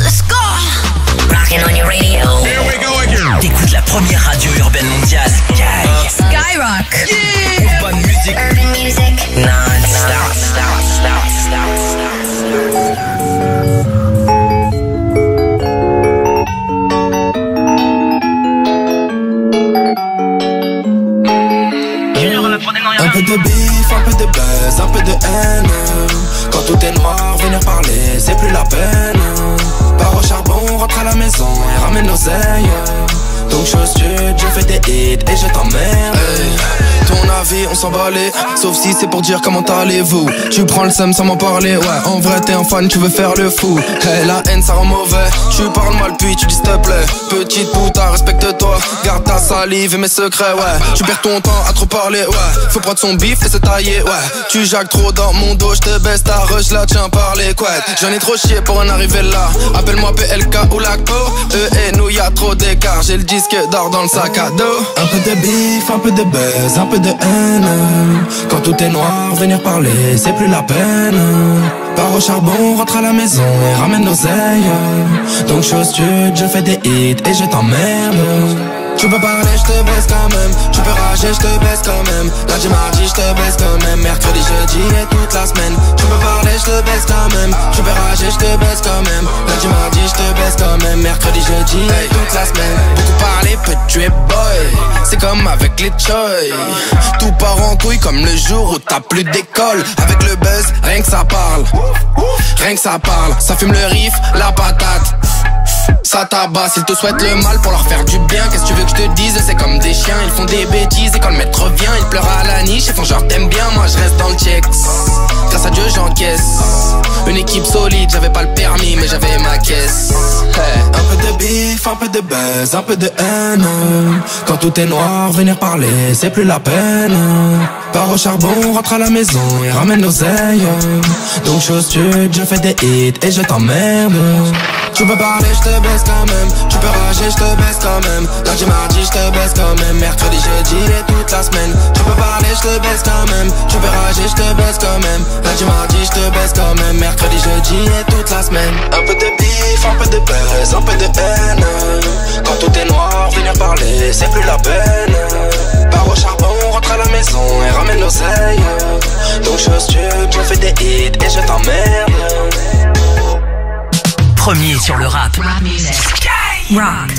Let's go. Rockin' on your radio. Here we go again. T'écoutes la première radio urbaine mondiale. Skyrock. Yeah. Bonne musique. Urban music. Non-stop. Un peu de bif, un peu de buzz, un peu de haine. Quand tout est noir, venir parler, c'est plus la peine. Pars au charbon, rentre à la maison et ramène l'oseille. Donc chose sud, je fais des hits et je t'emmerde. Ton avis, on s'en balait. Sauf si c'est pour dire comment allez-vous. Tu prends le seum sans m'en parler. Ouais, en vrai t'es un fan, tu veux faire le fou. Hey, la haine ça rend mauvais. Tu parles mal puis tu dis s'il te plaît. Petite putain, respecte-toi. Garde ta salive et mes secrets, ouais. Tu perds ton temps à trop parler, ouais. Faut prendre son bif et se tailler, ouais. Tu jacques trop dans mon dos, j'te baisse ta rush là, tiens par les couettes. J'en ai trop chié pour en arriver là. Appelle-moi PLK ou Lacpo. Eux et nous y'a trop d'écart. J'ai le disque d'or dans le sac à dos. Un peu de bif, un peu de buzz, un peu de haine. Quand tout est noir, venir parler, c'est plus la peine. Pars au charbon, rentre à la maison et ramène l'oseille. Donc chose sud, je fais des hits et je t'emmerde. Tu peux parler, je te baisse quand même. Tu peux rager, je te baisse quand même. Lundi, mardi, je te baisse quand même. Mercredi, jeudi et toute la semaine. Tu peux parler, je te baisse quand même. Tu peux rager, je te baisse quand même. Lundi, mardi, je te baisse quand même. Mercredi, jeudi et toute la semaine. Beaucoup parler peut tuer boy. C'est comme avec les choy. Tout part en couille comme le jour où t'as plus d'école. Avec le buzz, rien que ça parle. Rien que ça parle. Ça fume le riff, la patate. Ça tabasse, ils te souhaitent le mal pour leur faire du bien. Qu'est-ce que tu veux que je te dise? C'est comme des chiens, ils font des bêtises. Et quand le maître revient, ils pleurent à la niche. Ils font genre t'aimes bien, moi je reste dans le checks. Grâce à Dieu j'encaisse. Une équipe solide, j'avais pas le permis mais j'avais ma caisse. Hey. Un peu de bif, un peu de buzz, un peu de haine. Quand tout est noir, venir parler, c'est plus la peine. Pars au charbon, rentre à la maison et ramène l'oseille. Donc chose sud, je fais des hits et je t'emmerde. Tu peux parler, je te baisse quand même. Tu peux rager, je te baisse quand même. Lundi, mardi, je te baisse quand même. Mercredi, jeudi et toute la semaine. Tu peux parler, je te baisse quand même. Tu peux rager, je te baisse quand même. Lundi, mardi, je te baisse quand même. Mercredi, jeudi et toute la semaine. Un peu de bif, un peu de buzz, un peu de haine. Quand tout est noir, venir parler, c'est plus la peine. Pars au charbon, rentre à la maison et ramène l'oseille. Donc chose sud, je fais des hits et je t'emmerde. Premier sur le rap. Skyrock.